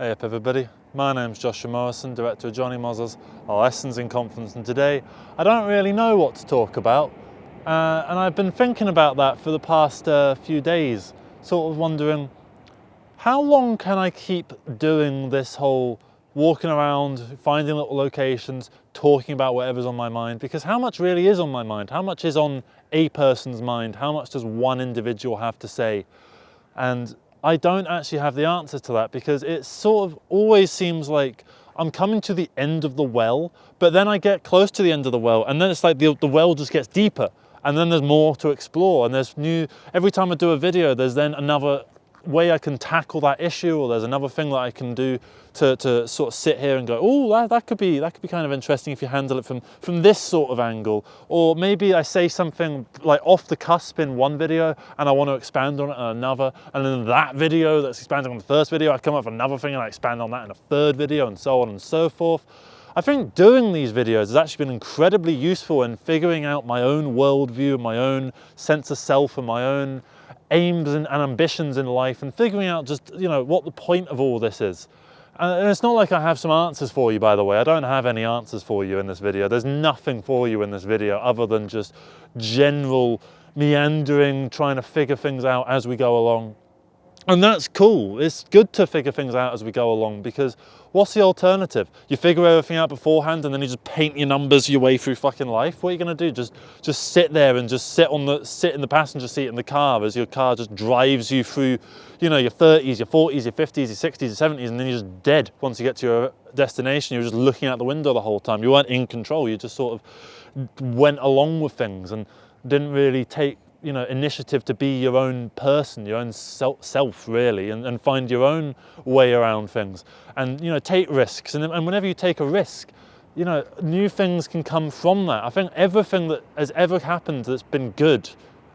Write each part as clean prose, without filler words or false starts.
Hey up everybody, my name's Joshua Morrison, director of Johnny Moz's Lessons in Confidence, and today I don't really know what to talk about and I've been thinking about that for the past few days, sort of wondering how long can I keep doing this whole walking around, finding little locations, talking about whatever's on my mind, because how much really is on my mind? How much is on a person's mind? How much does one individual have to say? And I don't actually have the answer to that, because it sort of always seems like I'm coming to the end of the well, but then I get close to the end of the well and then it's like the well just gets deeper and then there's more to explore, and there's every time I do a video there's then another way I can tackle that issue, or there's another thing that I can do to sort of sit here and go, oh, that could be kind of interesting if you handle it from this sort of angle. Or maybe I say something like off the cusp in one video and I want to expand on it in another, and then that video that's expanding on the first video, I come up with another thing and I expand on that in a third video, and so on and so forth. I think doing these videos has actually been incredibly useful in figuring out my own worldview, my own sense of self, and my own aims and ambitions in life, and figuring out just, you know, what the point of all this is. And it's not like I have some answers for you, by the way. I don't have any answers for you in this video. There's nothing for you in this video other than just general meandering, trying to figure things out as we go along. And that's cool. It's good to figure things out as we go along, because what's the alternative? You figure everything out beforehand and then you just paint your numbers your way through fucking life. What are you gonna do? Just sit there and just sit in the passenger seat in the car as your car just drives you through, you know, your 30s, your 40s, your 50s, your 60s, your 70s, and then you're just dead once you get to your destination. You're just looking out the window the whole time. You weren't in control. You just sort of went along with things and didn't really take, you know, initiative to be your own person, your own self really, and find your own way around things, and, you know, take risks. And whenever you take a risk, you know, new things can come from that. I think everything that has ever happened that's been good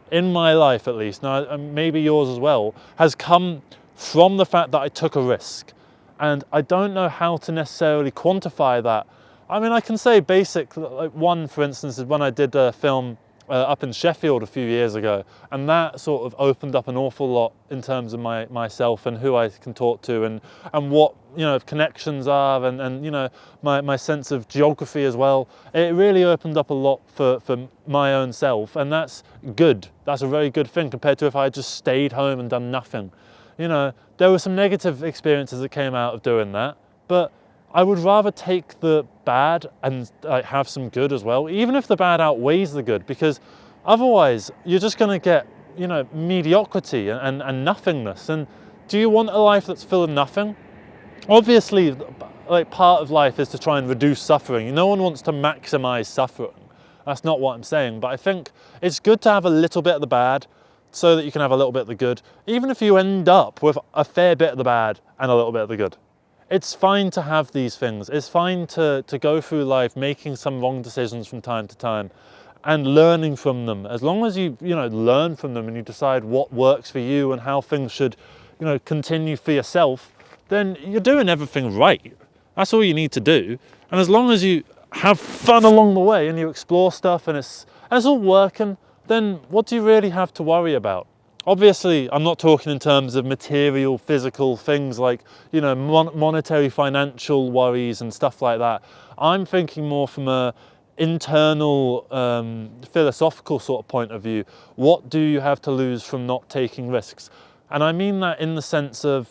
in my life, at least, now and maybe yours as well, has come from the fact that I took a risk. And I don't know how to necessarily quantify that. I mean, I can say basic, like one, for instance, is when I did a film up in Sheffield a few years ago, and that sort of opened up an awful lot in terms of myself and who I can talk to, and what, you know, connections are, and you know, my sense of geography as well. It really opened up a lot for my own self, and that's good. That's a very good thing compared to if I had just stayed home and done nothing. You know, there were some negative experiences that came out of doing that, but I would rather take the bad and have some good as well, even if the bad outweighs the good, because otherwise you're just going to get, you know, mediocrity and nothingness. And do you want a life that's full of nothing? Obviously, like, part of life is to try and reduce suffering. No one wants to maximize suffering. That's not what I'm saying, but I think it's good to have a little bit of the bad so that you can have a little bit of the good, even if you end up with a fair bit of the bad and a little bit of the good. It's fine to have these things. It's fine to go through life making some wrong decisions from time to time and learning from them. As long as you know, learn from them and you decide what works for you and how things should, you know, continue for yourself, then you're doing everything right. That's all you need to do. And as long as you have fun along the way and you explore stuff and it's all working, then what do you really have to worry about? Obviously, I'm not talking in terms of material, physical things like, you know, monetary, financial worries and stuff like that. I'm thinking more from a internal, philosophical sort of point of view. What do you have to lose from not taking risks? And I mean that in the sense of,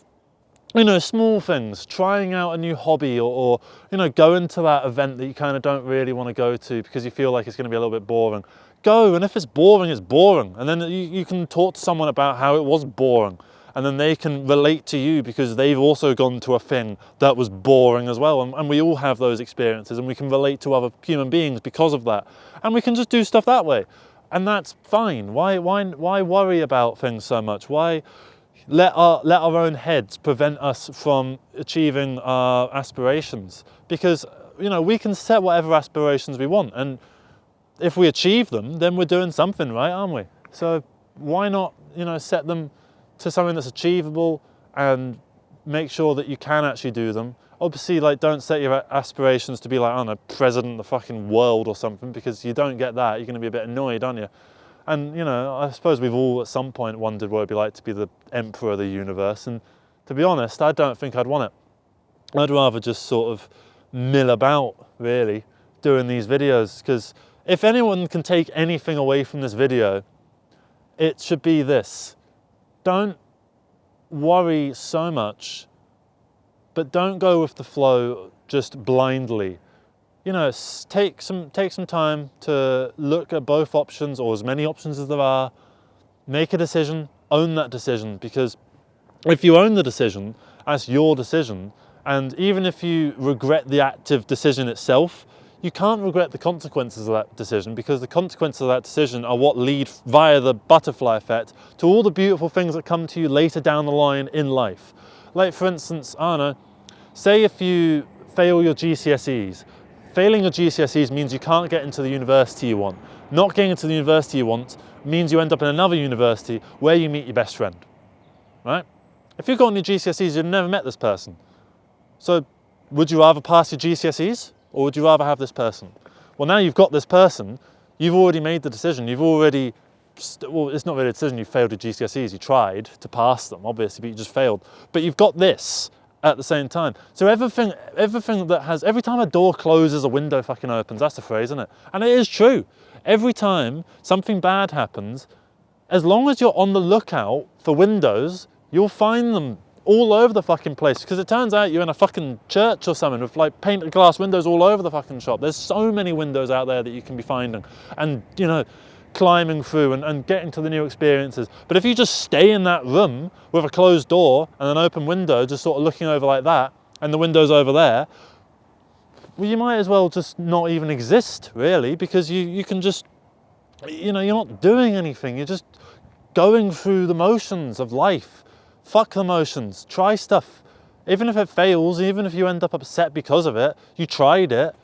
you know, small things, trying out a new hobby, or you know, going to that event that you kind of don't really want to go to because you feel like it's going to be a little bit boring. Go, and if it's boring, it's boring. And then you can talk to someone about how it was boring, and then they can relate to you because they've also gone to a thing that was boring as well. And we all have those experiences, and we can relate to other human beings because of that. And we can just do stuff that way. And that's fine. Why worry about things so much? Why let our own heads prevent us from achieving our aspirations? Because, you know, we can set whatever aspirations we want, and if we achieve them, then we're doing something right, aren't we? So why not, you know, set them to something that's achievable and make sure that you can actually do them. Obviously, like, don't set your aspirations to be like, I don't know, president of the fucking world or something, because you don't get that. You're going to be a bit annoyed, aren't you? And, you know, I suppose we've all at some point wondered what it'd be like to be the emperor of the universe. And to be honest, I don't think I'd want it. I'd rather just sort of mill about, really, doing these videos, because if anyone can take anything away from this video, it should be this. Don't worry so much, but don't go with the flow just blindly. You know, take some time to look at both options, or as many options as there are. Make a decision, own that decision, because if you own the decision, that's your decision. And even if you regret the active decision itself, you can't regret the consequences of that decision, because the consequences of that decision are what lead via the butterfly effect to all the beautiful things that come to you later down the line in life. Like, for instance, I don't know, say if you fail your GCSEs. Failing your GCSEs means you can't get into the university you want. Not getting into the university you want means you end up in another university where you meet your best friend, right? If you've gotten your GCSEs, you've never met this person. So would you rather pass your GCSEs, or would you rather have this person? Well, now you've got this person, you've already made the decision. You've already, well, it's not really a decision, you failed your GCSEs. You tried to pass them, obviously, but you just failed. But you've got this at the same time. So everything that has, every time a door closes, a window fucking opens. That's the phrase, isn't it? And it is true. Every time something bad happens, as long as you're on the lookout for windows, you'll find them all over the fucking place, because it turns out you're in a fucking church or something with like painted glass windows all over the fucking shop. There's so many windows out there that you can be finding and, you know, climbing through and getting to the new experiences. But if you just stay in that room with a closed door and an open window, just sort of looking over like that, and the window's over there, well, you might as well just not even exist, really, because you can just, you know, you're not doing anything. You're just going through the motions of life. Fuck the motions, try stuff. Even if it fails, even if you end up upset because of it, you tried it.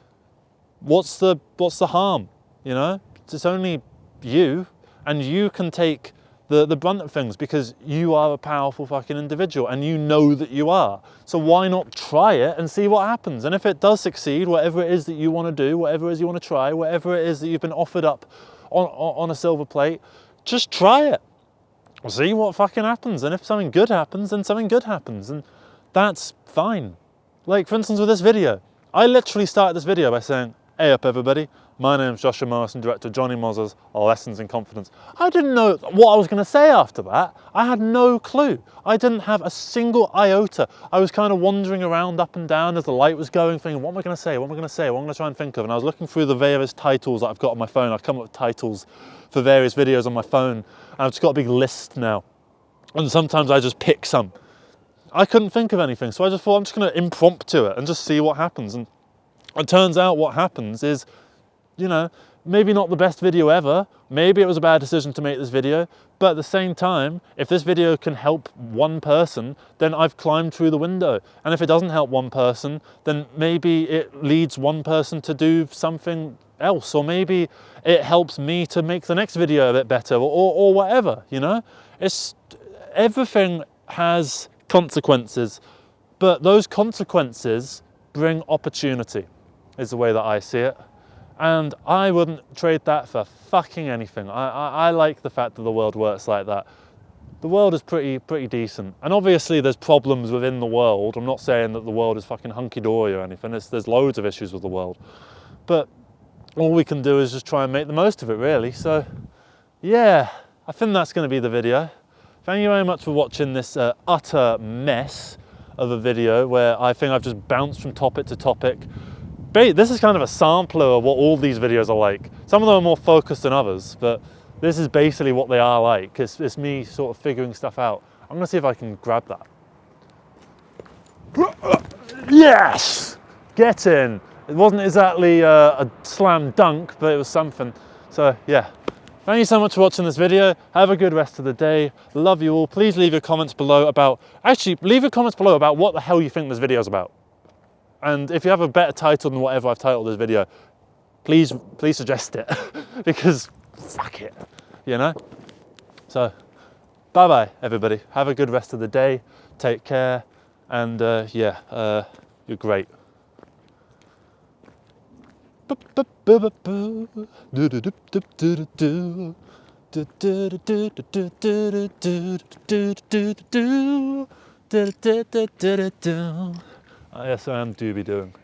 What's the harm, you know? It's only you, and you can take the brunt of things, because you are a powerful fucking individual and you know that you are. So why not try it and see what happens? And if it does succeed, whatever it is that you want to do, whatever it is you want to try, whatever it is that you've been offered up on a silver plate, just try it. See what fucking happens. And if something good happens, then something good happens, and that's fine. Like, for instance, with this video, I literally started this video by saying, "Hey up everybody, my name's Joshua Morrison, director of Johnny Moz's Lessons in Confidence." I didn't know what I was going to say after that. I had no clue. I didn't have a single iota. I was kind of wandering around up and down as the light was going, thinking, what am I going to say? What am I going to say? What am I going to try and think of? And I was looking through the various titles that I've got on my phone. I've come up with titles for various videos on my phone, and I've just got a big list now. And sometimes I just pick some. I couldn't think of anything, so I just thought I'm just going to impromptu it and just see what happens. And it turns out what happens is, you know, maybe not the best video ever, maybe it was a bad decision to make this video, but at the same time, if this video can help one person, then I've climbed through the window. And if it doesn't help one person, then maybe it leads one person to do something else, or maybe it helps me to make the next video a bit better, or whatever, you know? Everything has consequences, but those consequences bring opportunity, is the way that I see it. And I wouldn't trade that for fucking anything. I like the fact that the world works like that. The world is pretty decent. And obviously there's problems within the world. I'm not saying that the world is fucking hunky-dory or anything. There's loads of issues with the world. But all we can do is just try and make the most of it, really. So, yeah, I think that's going to be the video. Thank you very much for watching this utter mess of a video where I think I've just bounced from topic to topic. This is kind of a sampler of what all these videos are like. Some of them are more focused than others, but this is basically what they are like. It's me sort of figuring stuff out. I'm gonna see if I can grab that. Yes! Get in! It wasn't exactly a slam dunk, but it was something. So yeah. Thank you so much for watching this video. Have a good rest of the day. Love you all. Please leave your comments below about, leave your comments below about what the hell you think this video is about. And if you have a better title than whatever I've titled this video, please suggest it, because fuck it, you know? So, bye-bye, everybody. Have a good rest of the day. Take care. And yeah, you're great. Yes, I am doobie doing.